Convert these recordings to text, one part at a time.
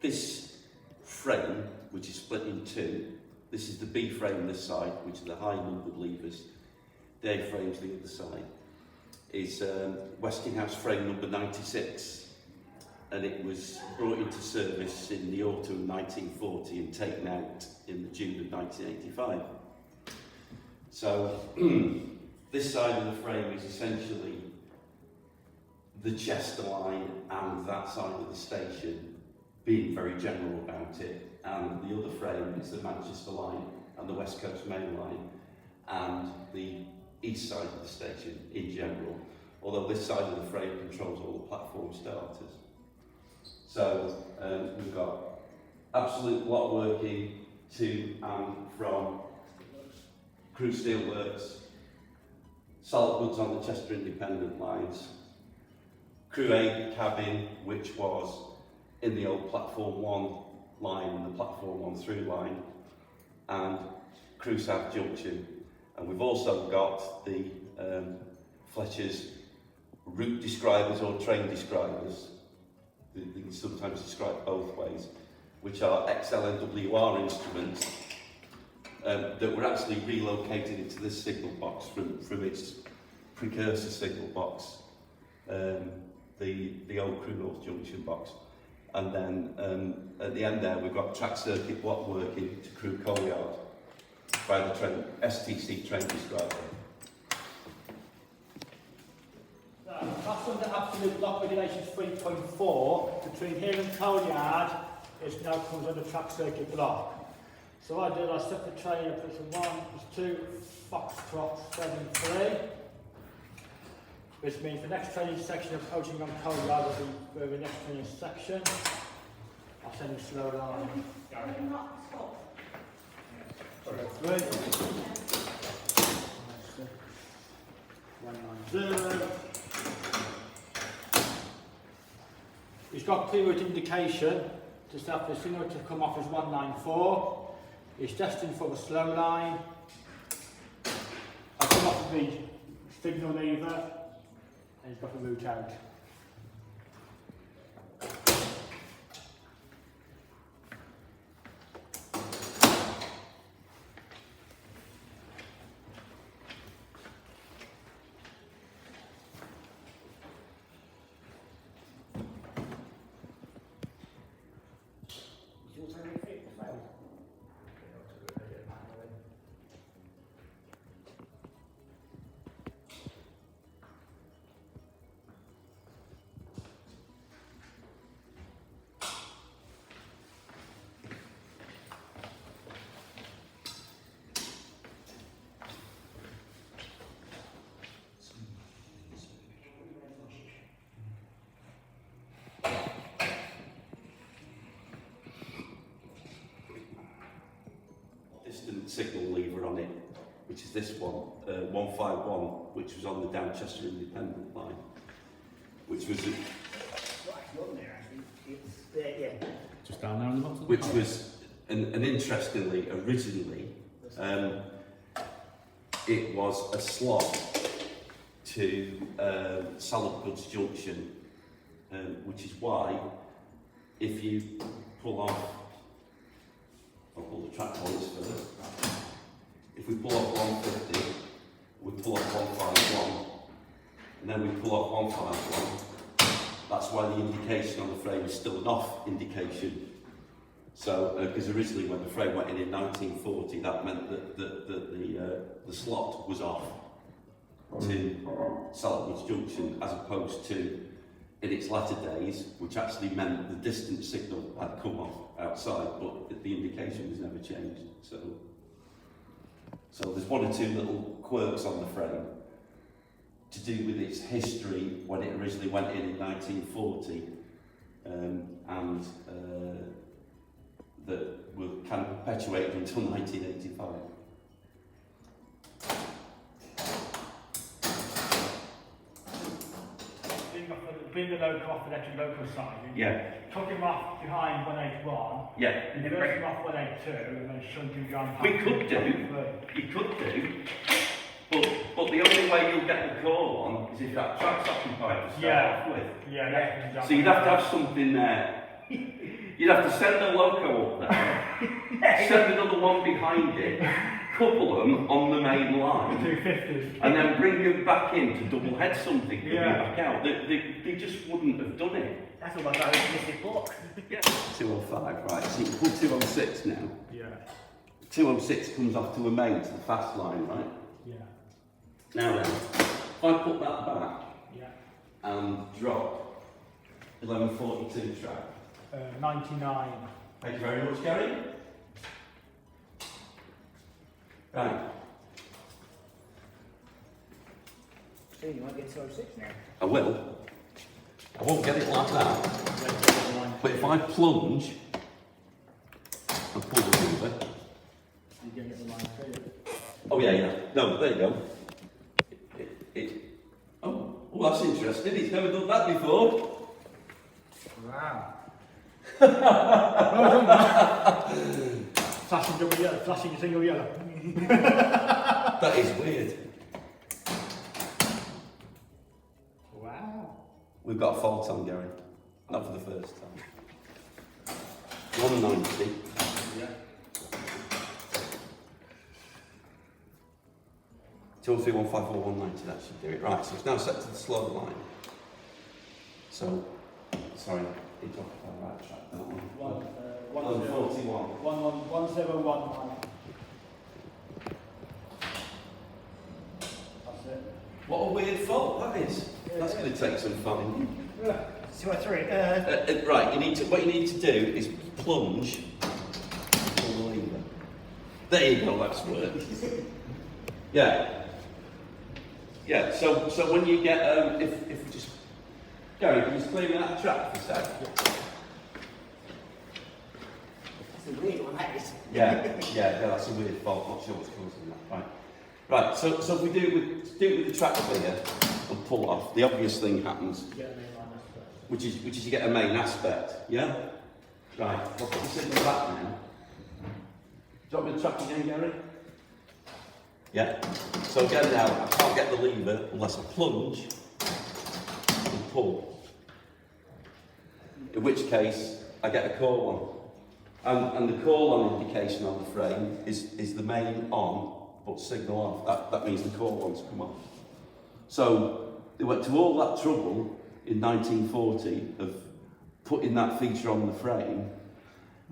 this frame, which is split in two, this is the B frame this side, which are the high numbered levers. The A frame's the other side. Is Westinghouse frame number 96, and it was brought into service in the autumn of 1940 and taken out in the June of 1985. So this side of the frame is essentially the Chester line and that side of the station, being very general about it, and the other frame is the Manchester line and the West Coast Main line and the east side of the station in general, although this side of the frame controls all the platform starters. So we've got absolute block working to and from Crewe Steelworks, solid goods on the Chester Independent lines, Crewe A cabin, which was in the old Platform 1 line and the Platform 1 through line, and Crewe South Junction. And we've also got the Fletcher's route describers or train describers. They can sometimes describe both ways, which are XLNWR instruments that were actually relocated into this signal box from its precursor signal box, the old Crewe North Junction box. And then at the end there we've got track circuit block working to Crewe Coal Yard by the STC train describer. That's under absolute block regulations 3.4. Between here and Coal Yard, it now comes under track circuit block. So what I did, I set the train up as a 1, as 2, Foxtrot 7-3, which means the next training section approaching on Coal Yard will be where the next training section. I'll send you slow line. Sorry, 190. It's got clear route indication, just after the signal to come off as 194. It's destined for the slow line. I've come off the signal lever and it's got the route out. Distant signal lever on it, which is this one, 151, which was on the Downchester Independent line, which was just down there on the bottom. Which was, and interestingly, originally, it was a slot to Solid Goods Junction, which is why, if you pull off, I'll pull the track points first. If we pull off 150, we pull off 151, and then we pull off 151, that's why the indication on the frame is still an off indication. So, because originally when the frame went in 1940, that meant that the slot was off to Solid Goods Junction, as opposed to, in its latter days, which actually meant the distance signal had come off outside, but the indication was never changed. So there's one or two little quirks on the frame to do with its history when it originally went in 1940, and that were kind of perpetuated until 1985. Being the local off the electric local side, Yeah. took him off behind 181, Yeah. and reversed him off 182, and then shunt him down. We could do. You could do. But the only way you'll get the call on is if that track's occupied to start off with. Yeah. So you'd have to have something there You'd have to send the loco up there, send another one behind it, couple them on the main line, 250s. and then bring them back in to double head something and bring it back out. They just wouldn't have done it. That's all my very mystic book. Yeah. 205, right, so you can pull 206 now. Yeah. 206 comes off to a main to the fast line, right? Yeah. Now then, if I put that back Yeah. and drop 1142 track. 99. Thank you very much, Gary. Right. So you might get 206 now. I will. I won't get it like that. But if I plunge and pull the lever. You're going to get the line through. Oh yeah, yeah. No, there you go. Oh, well, that's interesting. He's never done that before. Wow. Well done, flashing double yellow, flashing single yellow. That is weird. Wow. We've got a fault on, Gary. Not for the first time. 190. Yeah. 203, 154, 190, that should do it. Right, so it's now set to the slow line. So, sorry, it's off the right track, that one. 141. 101. That's it. What a weird fault that is. That's going to take some finding. 203. Right, what you need to do is plunge, pull the lever. There you go, that's worked. Yeah. Yeah, so when you get, if we just, Gary, can you just clear me that track for a sec? That's a weird one, that is. Yeah, that's a weird fault, not sure what's causing that. Right, so if we do it with the track clear and pull off, the obvious thing happens, You get a main line aspect. which is you get a main aspect, yeah? Right, I'll put the signal back now. Drop me the track again, Gary? Yeah. So again now, I can't get the lever unless I plunge and pull. In which case, I get a call on. And the call on indication on the frame is the main on, but signal off. That means the call on's come off. So they went to all that trouble in 1940 of putting that feature on the frame.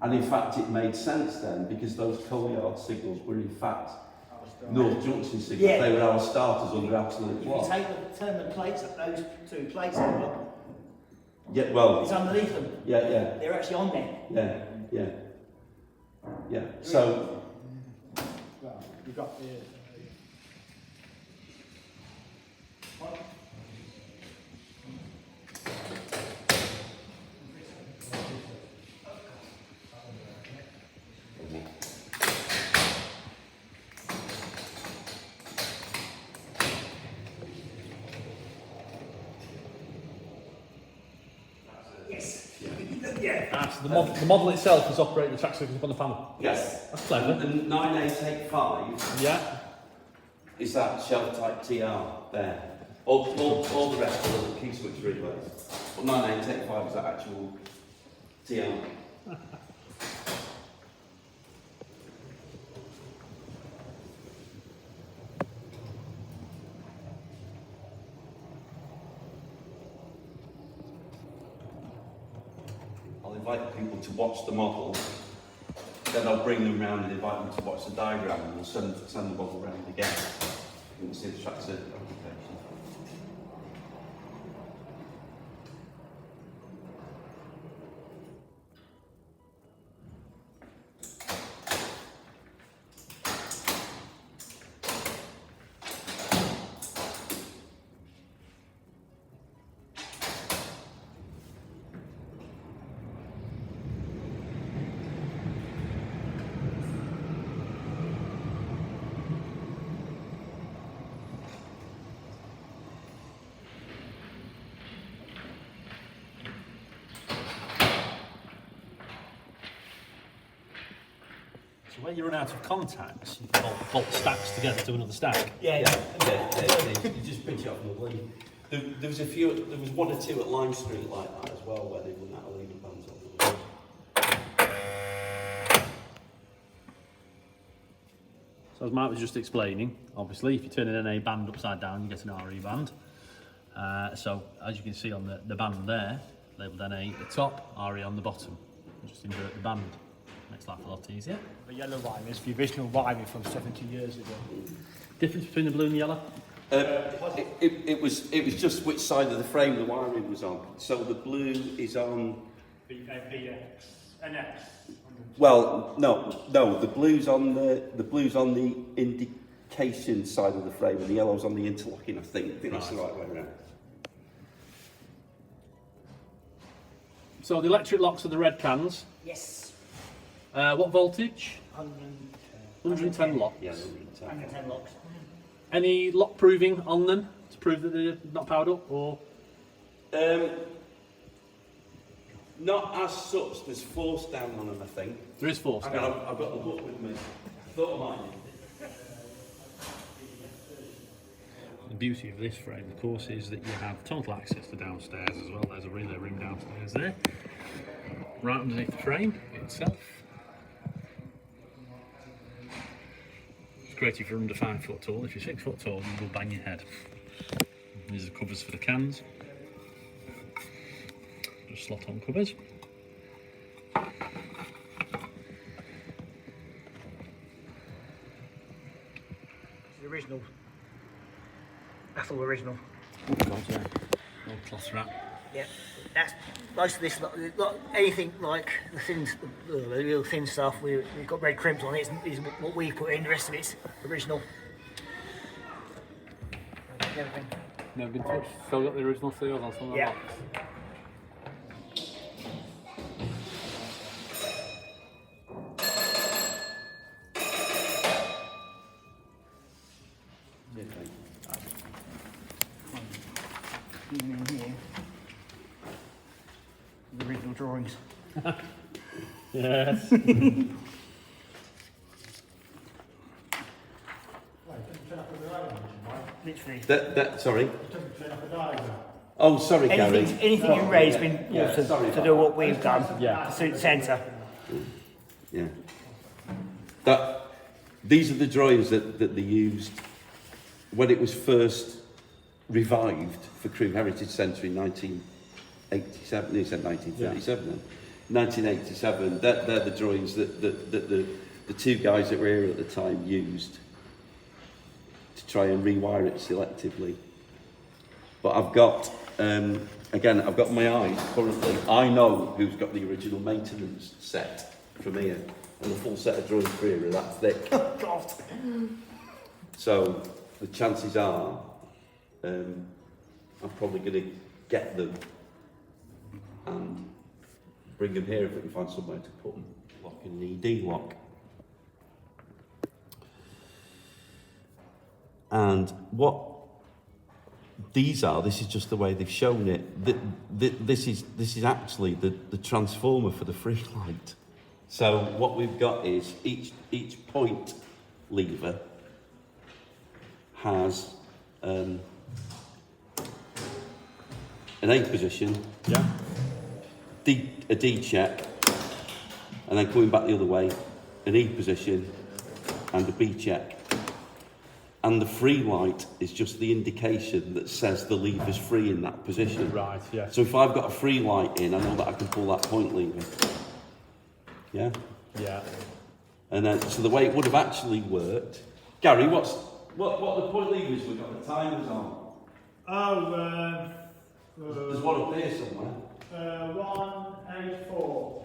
And in fact, it made sense then because those coal yard signals were in fact North Junction signals. Yeah. They were our starters under absolute If you block. turn the plates up, those two plates over, Yeah, well, it's underneath them. yeah. They're actually on there. Yeah. So, Well, you've got the. Yes. Yeah. So the model itself is operating the track circuit up on the panel. yes. That's clever. And 9885 Yeah. is that shelf type TR there. All the rest are little key switch relays. But 9885 is that actual TR. I'll invite people to watch the model, then I'll bring them round and invite them to watch the diagram and we'll send the model round again. And we'll see the track circuit application. So when you run out of contacts, you can bolt stacks together to another stack. Yeah. You just pinch it off and leave. There was one or two at Lime Street like that as well, where they run out of lever bands on them. So as Mark was just explaining, obviously, if you turn an NA band upside down, you get an RE band. So as you can see on the band there, labelled NA at the top, RE on the bottom. Just invert the band. Makes life a lot easier. The yellow wiring is the original wiring from 70 years ago. Difference between the blue and the yellow? It was just which side of the frame the wiring was on. So the blue is on. BX, NX. Well, no, the blue's on the indication side of the frame, and the yellow's on the interlocking. I think that's the right way around. So the electric locks are the red cans. Yes. What voltage? 110 locks. Yeah, 110 locks. Any lock proving on them to prove that they're not powered up, or? Not as such. There's force down on them, I think. There is force Hang down. on, I've got the book with me. I thought I might. The beauty of this frame, of course, is that you have total access to downstairs as well. There's a relay room downstairs there. Right underneath the frame itself. It's great if you're under 5 foot tall. If you're 6 foot tall, you will bang your head. These are covers for the cans. Just slot on covers. The original. That's all original. Oh God, yeah. Old cloth wrap. Yeah. That's most of this. Lot, anything like the real thin stuff. We've got red crimps on it. Is what we put in. The rest of it's original. Everything. Never been touched. Still got the original seals on some of the Yeah. locks. Even in here, the original drawings. Yes. Literally. Sorry. Oh, sorry, Gary. Anything you raise has been Yeah, altered sorry to about do what we've done Yeah. to suit the centre. Yeah. These are the drawings that they used when it was first revived for Crewe Heritage Centre in 1987. You said 1937 then. 1987. They're the drawings that the two guys that were here at the time used to try and rewire it selectively. But I've got, again, I've got my eyes currently. I know who's got the original maintenance set from here. And the full set of drawings for here are that thick. Oh, God. So the chances are I'm probably going to get them and bring them here if we can find somewhere to put them. Lock an ED lock. And what these are, this is just the way they've shown it. This is actually the transformer for the free light. So what we've got is each point lever has an A position, Yeah. a D check, and then coming back the other way, an E position and a B check. And the free light is just the indication that says the lever's free in that position. Right, yeah. So if I've got a free light in, I know that I can pull that point lever. Yeah? Yeah. And then, so the way it would have actually worked, Gary, what are the point levers we've got the timers on? There's one up there somewhere. 184.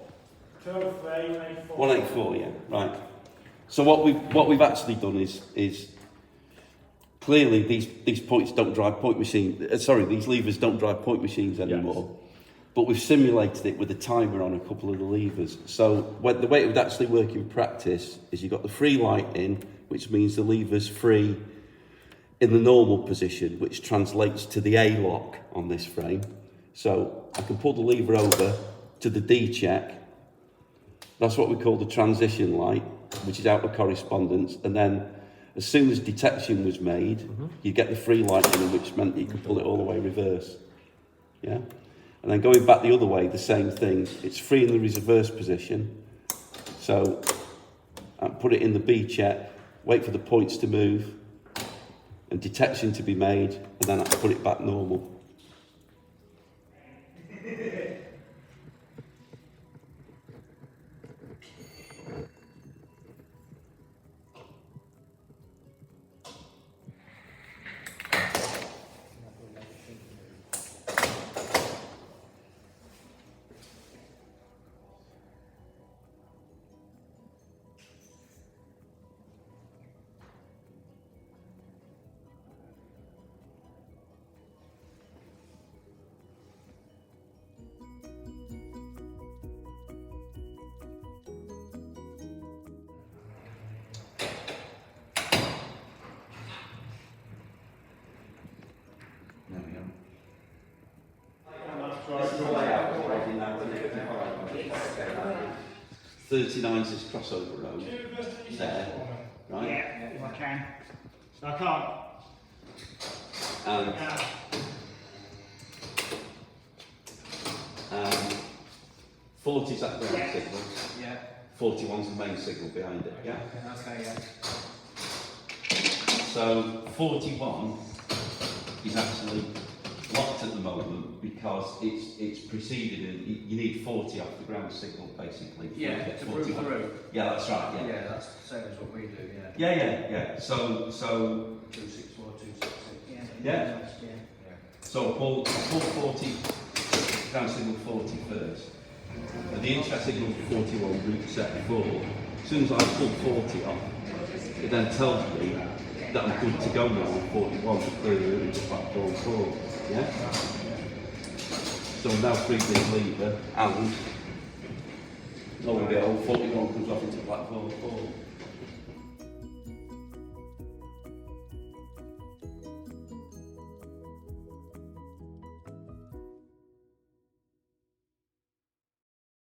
184. 184, yeah, right. So what we've actually done is clearly these points don't drive point machines. These levers don't drive point machines anymore. Yes. But we've simulated it with a timer on a couple of the levers. So the way it would actually work in practice is you've got the free light in, which means the lever's free in the normal position, which translates to the A lock on this frame. So I can pull the lever over to the D check. That's what we call the transition light, which is out of correspondence. And then as soon as detection was made, you get the free light in, which meant you could pull it all the way reverse. Yeah? And then going back the other way, the same thing. It's free in the reverse position. So I put it in the B check, wait for the points to move, and detection to be made, and then I put it back normal. There we go. This is the layout already now, isn't it? 39 is this crossover road. There, right? Yeah, if I can. So I can't. And, Yeah. 40 is that ground Yeah. signal. Yeah. 41's the main signal behind it, yeah? Okay, yeah. So 41 is actually locked at the moment because it's preceded and you need 40 off the ground signal basically. Yeah, get to prove 41. through. Yeah, that's right, yeah. Yeah, that's the same as what we do, yeah. Yeah. So 264, 266. yeah. So I'll pull 40, ground signal 40 first. And the interest signal 41 route set 4. As soon as I pull 40 off, it then tells me that I'm good to go now on 41 to clear the route to platform 4. Yeah? So I'm now free this lever and lo and behold, 41 comes off into platform 4.